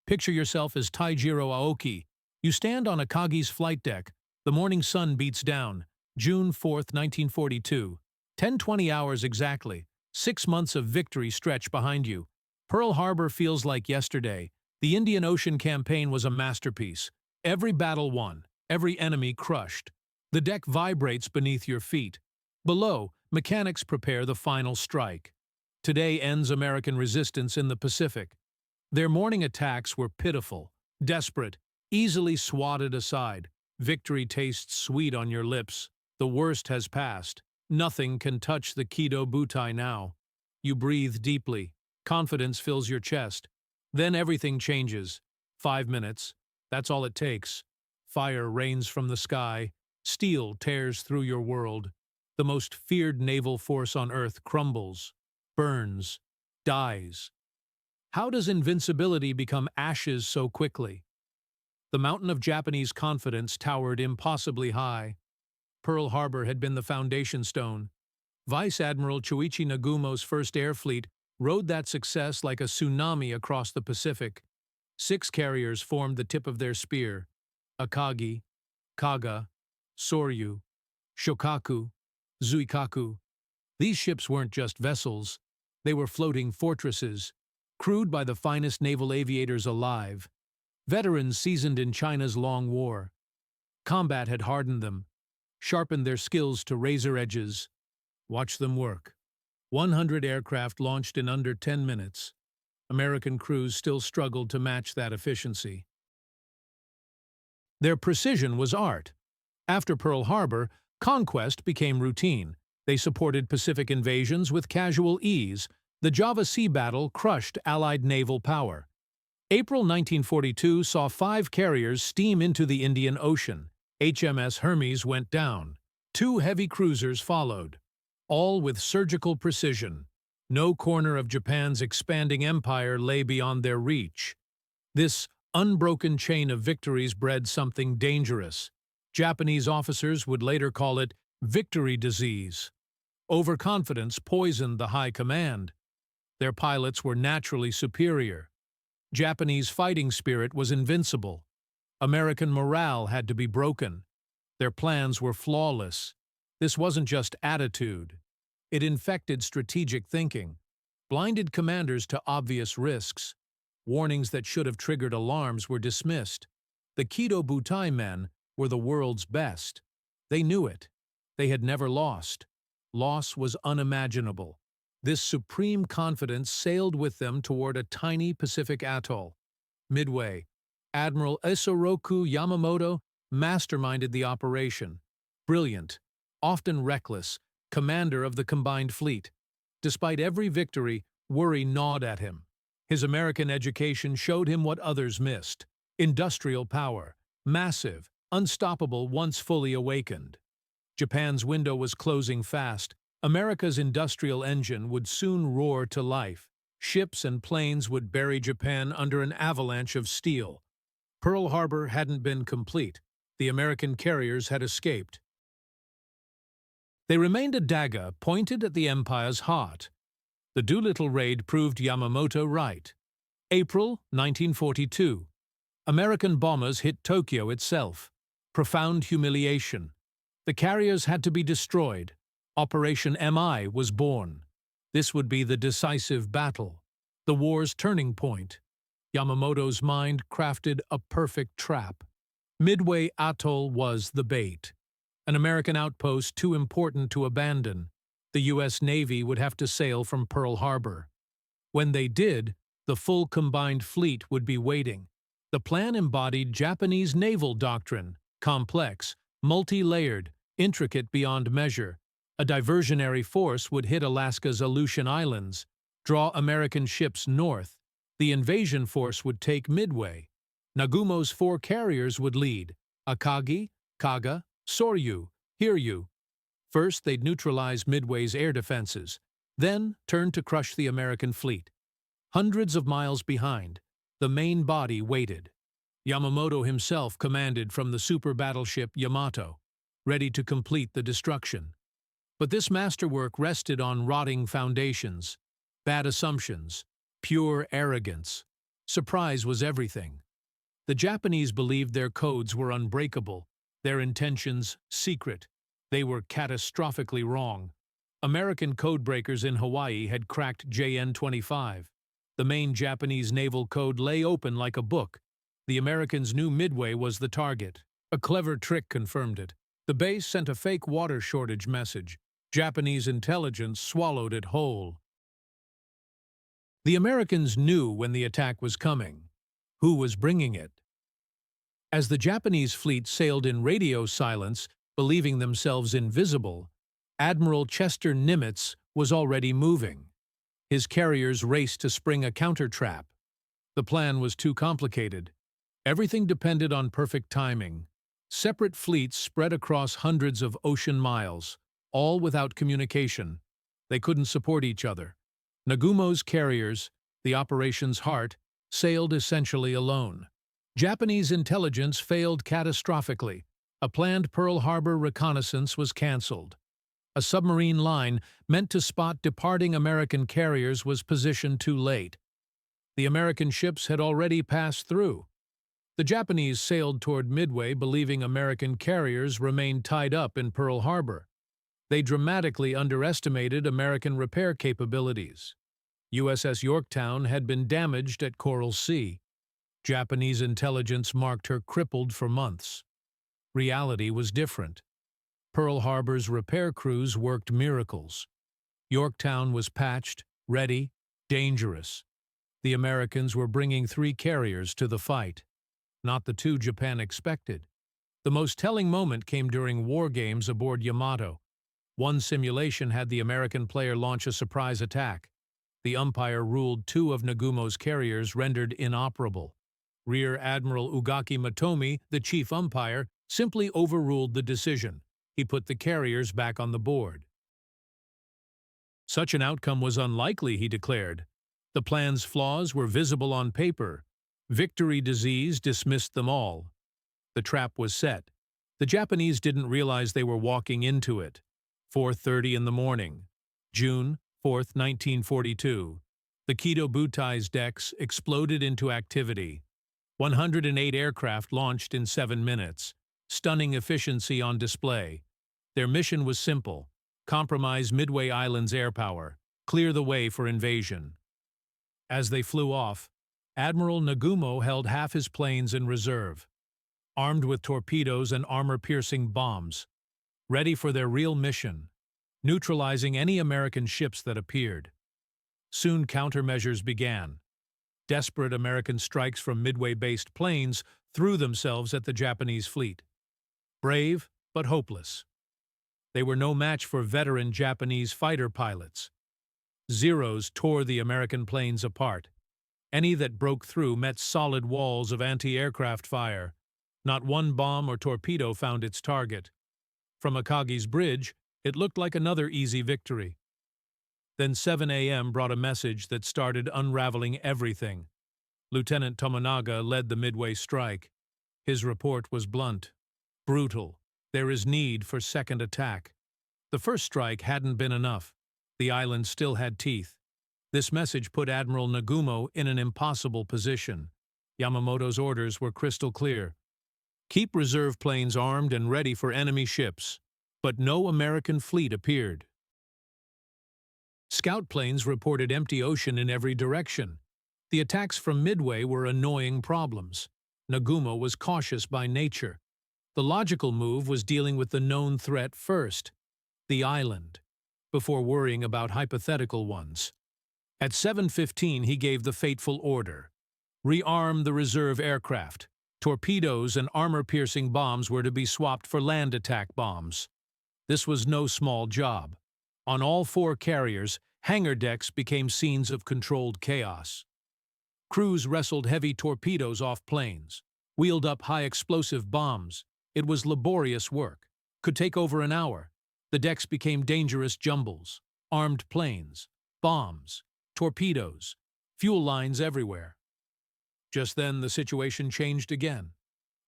Picture yourself as Taijiro Aoki. You stand on Akagi's flight deck. The morning sun beats down. June 4th, 1942. 10:20 hours exactly. 6 months of victory stretch behind you. Pearl Harbor feels like yesterday. The Indian Ocean campaign was a masterpiece. Every battle won, every enemy crushed. The deck vibrates beneath your feet. Below, mechanics prepare the final strike. Today ends American resistance in the Pacific. Their morning attacks were pitiful, desperate, easily swatted aside. Victory tastes sweet on your lips. The worst has passed. Nothing can touch the Kido Butai now. You breathe deeply. Confidence fills your chest. Then everything changes. 5 minutes. That's all it takes. Fire rains from the sky. Steel tears through your world. The most feared naval force on Earth crumbles, burns, dies. How does invincibility become ashes so quickly? The mountain of Japanese confidence towered impossibly high. Pearl Harbor had been the foundation stone. Vice Admiral Choichi Nagumo's First Air Fleet rode that success like a tsunami across the Pacific. 6 carriers formed the tip of their spear: Akagi, Kaga, Soryu, Shokaku, Zuikaku. These ships weren't just vessels. They were floating fortresses, crewed by the finest naval aviators alive. Veterans seasoned in China's long war. Combat had hardened them, sharpened their skills to razor edges. Watch them work. 100 aircraft launched in under 10 minutes. American crews still struggled to match that efficiency. Their precision was art. After Pearl Harbor, conquest became routine. They supported Pacific invasions with casual ease. The Java Sea battle crushed Allied naval power. April 1942 saw 5 carriers steam into the Indian Ocean. HMS Hermes went down. 2 heavy cruisers followed, all with surgical precision. No corner of Japan's expanding empire lay beyond their reach. This unbroken chain of victories bred something dangerous. Japanese officers would later call it victory disease. Overconfidence poisoned the high command. Their pilots were naturally superior. Japanese fighting spirit was invincible. American morale had to be broken. Their plans were flawless. This wasn't just attitude. It infected strategic thinking, blinded commanders to obvious risks. Warnings that should have triggered alarms were dismissed. The Kido Butai men were the world's best. They knew it. They had never lost. Loss was unimaginable. This supreme confidence sailed with them toward a tiny Pacific atoll. Midway, Admiral Isoroku Yamamoto masterminded the operation. Brilliant, often reckless, commander of the combined fleet. Despite every victory, worry gnawed at him. His American education showed him what others missed: industrial power, massive, unstoppable once fully awakened. Japan's window was closing fast. America's industrial engine would soon roar to life. Ships and planes would bury Japan under an avalanche of steel. Pearl Harbor hadn't been complete. The American carriers had escaped. They remained a dagger pointed at the Empire's heart. The Doolittle raid proved Yamamoto right. April 1942. American bombers hit Tokyo itself. Profound humiliation. The carriers had to be destroyed. Operation MI was born. This would be the decisive battle, the war's turning point. Yamamoto's mind crafted a perfect trap. Midway Atoll was the bait. An American outpost too important to abandon. The U.S. Navy would have to sail from Pearl Harbor. When they did, the full combined fleet would be waiting. The plan embodied Japanese naval doctrine: complex, multi-layered, intricate beyond measure. A diversionary force would hit Alaska's Aleutian Islands, draw American ships north. The invasion force would take Midway. Nagumo's 4 carriers would lead: Akagi, Kaga, Soryu, Hiryu. First, they'd neutralize Midway's air defenses, then turn to crush the American fleet. Hundreds of miles behind, the main body waited. Yamamoto himself commanded from the super battleship Yamato, ready to complete the destruction. But this masterwork rested on rotting foundations, bad assumptions, pure arrogance. Surprise was everything. The Japanese believed their codes were unbreakable, their intentions secret. They were catastrophically wrong. American codebreakers in Hawaii had cracked JN-25. The main Japanese naval code lay open like a book. The Americans knew Midway was the target. A clever trick confirmed it. The base sent a fake water shortage message. Japanese intelligence swallowed it whole. The Americans knew when the attack was coming. Who was bringing it? As the Japanese fleet sailed in radio silence, believing themselves invisible, Admiral Chester Nimitz was already moving. His carriers raced to spring a counter-trap. The plan was too complicated. Everything depended on perfect timing. Separate fleets spread across hundreds of ocean miles, all without communication. They couldn't support each other. Nagumo's carriers, the operation's heart, sailed essentially alone. Japanese intelligence failed catastrophically. A planned Pearl Harbor reconnaissance was canceled. A submarine line meant to spot departing American carriers was positioned too late. The American ships had already passed through. The Japanese sailed toward Midway believing American carriers remained tied up in Pearl Harbor. They dramatically underestimated American repair capabilities. USS Yorktown had been damaged at Coral Sea. Japanese intelligence marked her crippled for months. Reality was different. Pearl Harbor's repair crews worked miracles. Yorktown was patched, ready, dangerous. The Americans were bringing 3 carriers to the fight. Not the 2 Japan expected. The most telling moment came during war games aboard Yamato. One simulation had the American player launch a surprise attack. The umpire ruled 2 of Nagumo's carriers rendered inoperable. Rear Admiral Ugaki Matomi, the chief umpire, simply overruled the decision. He put the carriers back on the board. Such an outcome was unlikely, he declared. The plan's flaws were visible on paper. Victory disease dismissed them all. The trap was set. The Japanese didn't realize they were walking into it. 4:30 in the morning, June 4th, 1942. The Kido Butai's decks exploded into activity. 108 aircraft launched in 7 minutes. Stunning efficiency on display. Their mission was simple: compromise Midway Island's air power, clear the way for invasion. As they flew off, Admiral Nagumo held half his planes in reserve, armed with torpedoes and armor-piercing bombs, ready for their real mission, neutralizing any American ships that appeared. Soon countermeasures began. Desperate American strikes from Midway-based planes threw themselves at the Japanese fleet. Brave, but hopeless. They were no match for veteran Japanese fighter pilots. Zeros tore the American planes apart. Any that broke through met solid walls of anti-aircraft fire. Not one bomb or torpedo found its target. From Akagi's bridge, it looked like another easy victory. Then 7 a.m. brought a message that started unraveling everything. Lieutenant Tomonaga led the Midway strike. His report was blunt, brutal. There is need for second attack. The first strike hadn't been enough. The island still had teeth. This message put Admiral Nagumo in an impossible position. Yamamoto's orders were crystal clear. Keep reserve planes armed and ready for enemy ships. But no American fleet appeared. Scout planes reported empty ocean in every direction. The attacks from Midway were annoying problems. Nagumo was cautious by nature. The logical move was dealing with the known threat first, the island, before worrying about hypothetical ones. At 7:15 he gave the fateful order. Rearm the reserve aircraft. Torpedoes and armor-piercing bombs were to be swapped for land attack bombs. This was no small job. On all 4 carriers, hangar decks became scenes of controlled chaos. Crews wrestled heavy torpedoes off planes, wheeled up high-explosive bombs. It was laborious work. Could take over an hour. The decks became dangerous jumbles. Armed planes, bombs, torpedoes, fuel lines everywhere. Just then, the situation changed again.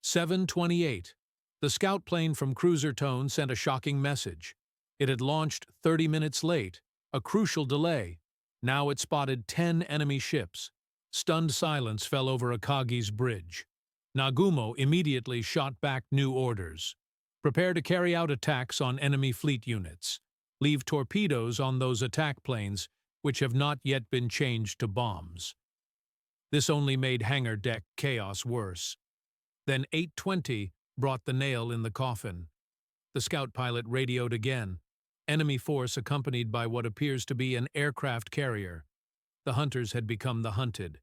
7:28. The scout plane from Cruiser Tone sent a shocking message. It had launched 30 minutes late, a crucial delay. Now it spotted 10 enemy ships. Stunned silence fell over Akagi's bridge. Nagumo immediately shot back new orders. Prepare to carry out attacks on enemy fleet units. Leave torpedoes on those attack planes which have not yet been changed to bombs. This only made hangar deck chaos worse. Then 8:20 brought the nail in the coffin. The scout pilot radioed again. Enemy force accompanied by what appears to be an aircraft carrier. The hunters had become the hunted.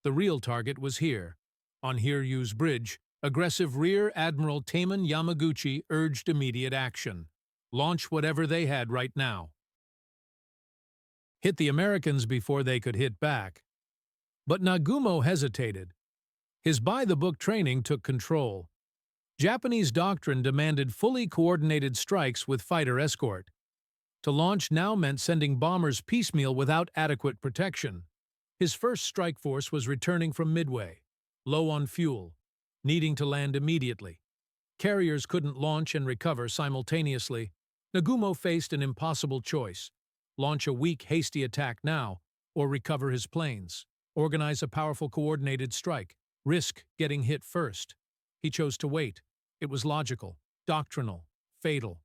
The real target was here. On Hiryu's bridge, aggressive Rear Admiral Taman Yamaguchi urged immediate action. Launch whatever they had right now. Hit the Americans before they could hit back. But Nagumo hesitated. His by-the-book training took control. Japanese doctrine demanded fully coordinated strikes with fighter escort. To launch now meant sending bombers piecemeal without adequate protection. His first strike force was returning from Midway, low on fuel, needing to land immediately. Carriers couldn't launch and recover simultaneously. Nagumo faced an impossible choice: launch a weak, hasty attack now, or recover his planes, organize a powerful coordinated strike, risk getting hit first. He chose to wait. It was logical, doctrinal, fatal.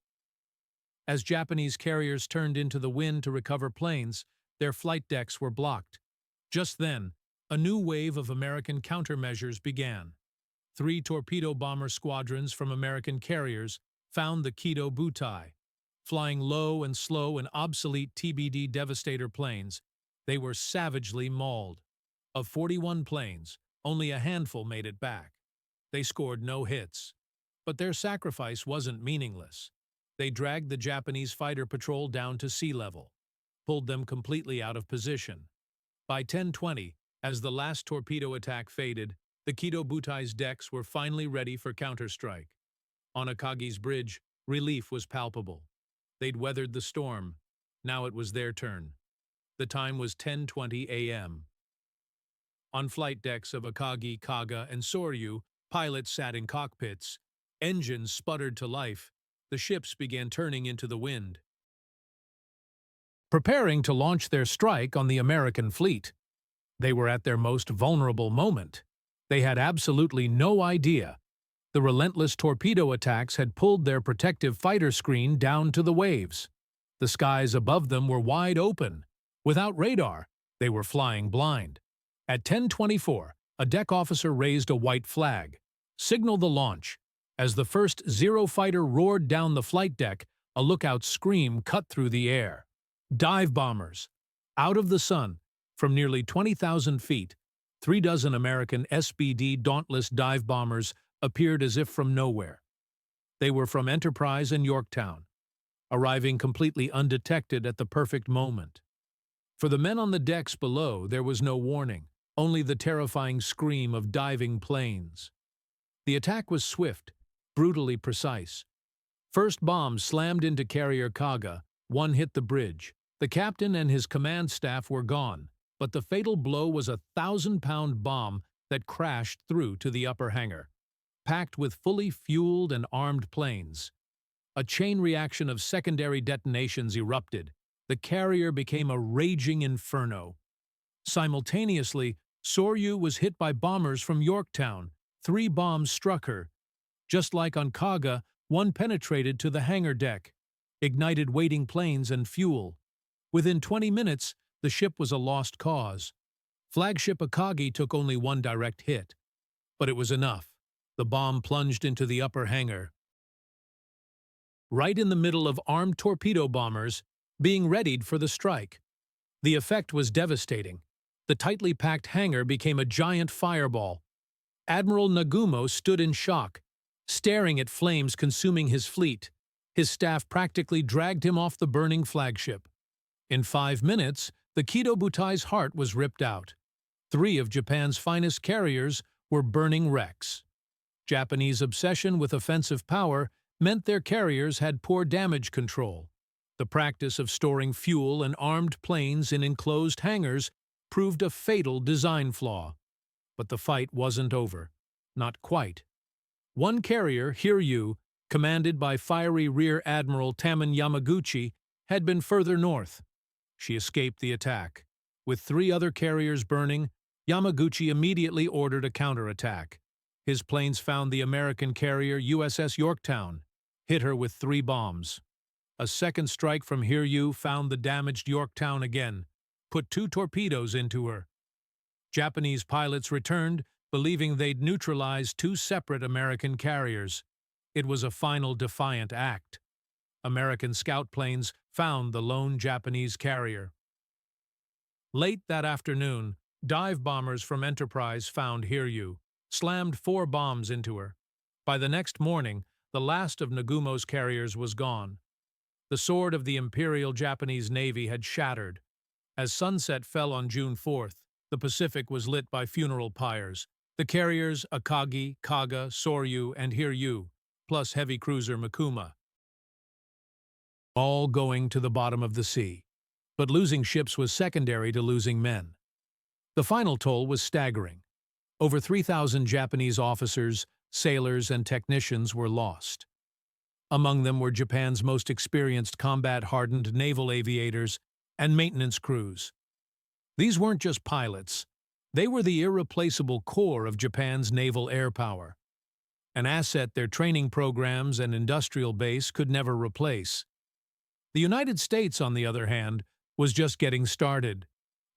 As Japanese carriers turned into the wind to recover planes, their flight decks were blocked. Just then, a new wave of American countermeasures began. 3 torpedo bomber squadrons from American carriers found the Kido Butai. Flying low and slow and obsolete TBD Devastator planes, they were savagely mauled. Of 41 planes, only a handful made it back. They scored no hits. But their sacrifice wasn't meaningless. They dragged the Japanese fighter patrol down to sea level, pulled them completely out of position. By 10:20, as the last torpedo attack faded, the Kido Butai's decks were finally ready for counterstrike. On Akagi's bridge, relief was palpable. They'd weathered the storm. Now it was their turn. The time was 10:20 a.m. On flight decks of Akagi, Kaga, and Soryu, pilots sat in cockpits. Engines sputtered to life. The ships began turning into the wind, preparing to launch their strike on the American fleet. They were at their most vulnerable moment. They had absolutely no idea. The relentless torpedo attacks had pulled their protective fighter screen down to the waves. The skies above them were wide open. Without radar, they were flying blind. At 10:24, a deck officer raised a white flag. Signal the launch. As the first Zero fighter roared down the flight deck, a lookout scream cut through the air. Dive bombers. Out of the sun, from nearly 20,000 feet, 3 dozen American SBD Dauntless dive bombers appeared as if from nowhere. They were from Enterprise and Yorktown, arriving completely undetected at the perfect moment. For the men on the decks below, there was no warning, only the terrifying scream of diving planes. The attack was swift, brutally precise. First bomb slammed into carrier Kaga, one hit the bridge. The captain and his command staff were gone, but the fatal blow was a 1,000-pound bomb that crashed through to the upper hangar, packed with fully fueled and armed planes. A chain reaction of secondary detonations erupted. The carrier became a raging inferno. Simultaneously, Soryu was hit by bombers from Yorktown. 3 bombs struck her. Just like on Kaga, one penetrated to the hangar deck, ignited waiting planes and fuel. Within 20 minutes, the ship was a lost cause. Flagship Akagi took only one direct hit. But it was enough. The bomb plunged into the upper hangar, right in the middle of armed torpedo bombers being readied for the strike. The effect was devastating. The tightly packed hangar became a giant fireball. Admiral Nagumo stood in shock, staring at flames consuming his fleet. His staff practically dragged him off the burning flagship. In 5 minutes, the Kido Butai's heart was ripped out. 3 of Japan's finest carriers were burning wrecks. Japanese obsession with offensive power meant their carriers had poor damage control. The practice of storing fuel and armed planes in enclosed hangars proved a fatal design flaw. But the fight wasn't over. Not quite. One carrier, Hiryu, commanded by fiery Rear Admiral Taman Yamaguchi, had been further north. She escaped the attack. With 3 other carriers burning, Yamaguchi immediately ordered a counterattack. His planes found the American carrier USS Yorktown, hit her with 3 bombs. A second strike from Hiryu found the damaged Yorktown again, put 2 torpedoes into her. Japanese pilots returned, believing they'd neutralized 2 separate American carriers. It was a final defiant act. American scout planes found the lone Japanese carrier. Late that afternoon, dive bombers from Enterprise found Hiryu, slammed 4 bombs into her. By the next morning, the last of Nagumo's carriers was gone. The sword of the Imperial Japanese Navy had shattered. As sunset fell on June 4th, the Pacific was lit by funeral pyres. The carriers Akagi, Kaga, Soryu, and Hiryu, plus heavy cruiser Mikuma, all going to the bottom of the sea. But losing ships was secondary to losing men. The final toll was staggering. Over 3,000 Japanese officers, sailors, and technicians were lost. Among them were Japan's most experienced combat-hardened naval aviators and maintenance crews. These weren't just pilots. They were the irreplaceable core of Japan's naval air power, an asset their training programs and industrial base could never replace. The United States, on the other hand, was just getting started.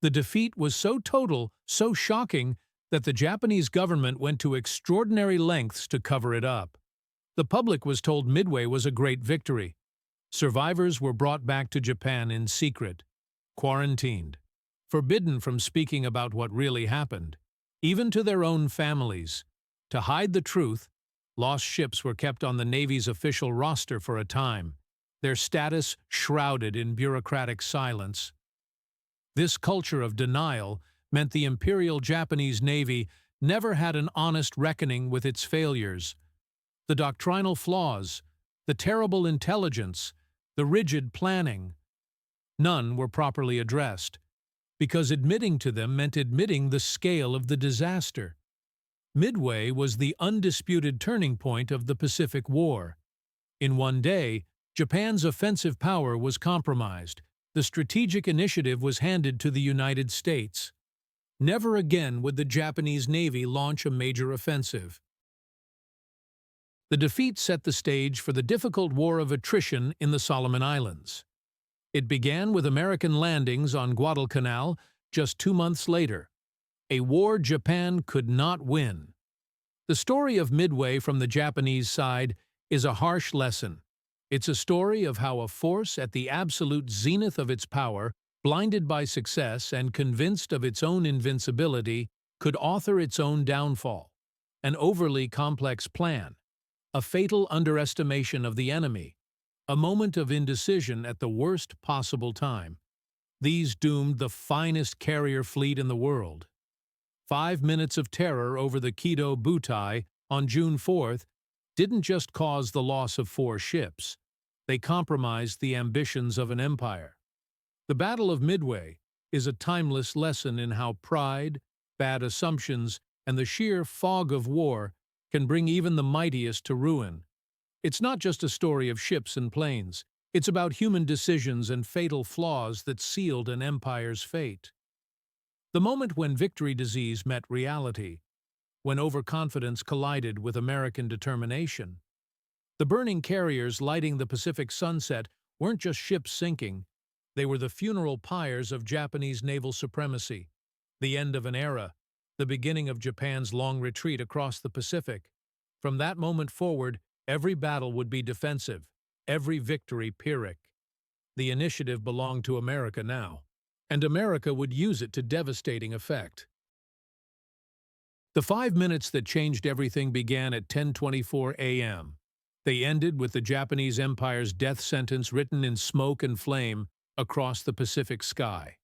The defeat was so total, so shocking, that the Japanese government went to extraordinary lengths to cover it up. The public was told Midway was a great victory. Survivors were brought back to Japan in secret, quarantined, forbidden from speaking about what really happened, even to their own families. To hide the truth, lost ships were kept on the Navy's official roster for a time, their status shrouded in bureaucratic silence. This culture of denial meant the Imperial Japanese Navy never had an honest reckoning with its failures. The doctrinal flaws, the terrible intelligence, the rigid planning, none were properly addressed, because admitting to them meant admitting the scale of the disaster. Midway was the undisputed turning point of the Pacific War. In one day, Japan's offensive power was compromised. The strategic initiative was handed to the United States. Never again would the Japanese Navy launch a major offensive. The defeat set the stage for the difficult war of attrition in the Solomon Islands. It began with American landings on Guadalcanal just 2 months later, a war Japan could not win. The story of Midway from the Japanese side is a harsh lesson. It's a story of how a force at the absolute zenith of its power, blinded by success and convinced of its own invincibility, could author its own downfall. An overly complex plan, a fatal underestimation of the enemy, a moment of indecision at the worst possible time. These doomed the finest carrier fleet in the world. 5 minutes of terror over the Kido Butai on June 4th didn't just cause the loss of 4 ships. They compromised the ambitions of an empire. The Battle of Midway is a timeless lesson in how pride, bad assumptions, and the sheer fog of war can bring even the mightiest to ruin. It's not just a story of ships and planes. It's about human decisions and fatal flaws that sealed an empire's fate. The moment when victory disease met reality, when overconfidence collided with American determination. The burning carriers lighting the Pacific sunset weren't just ships sinking. They were the funeral pyres of Japanese naval supremacy, the end of an era, the beginning of Japan's long retreat across the Pacific. From that moment forward, every battle would be defensive, every victory Pyrrhic. The initiative belonged to America now, and America would use it to devastating effect. The 5 minutes that changed everything began at 10:24 a.m. They ended with the Japanese Empire's death sentence written in smoke and flame across the Pacific sky.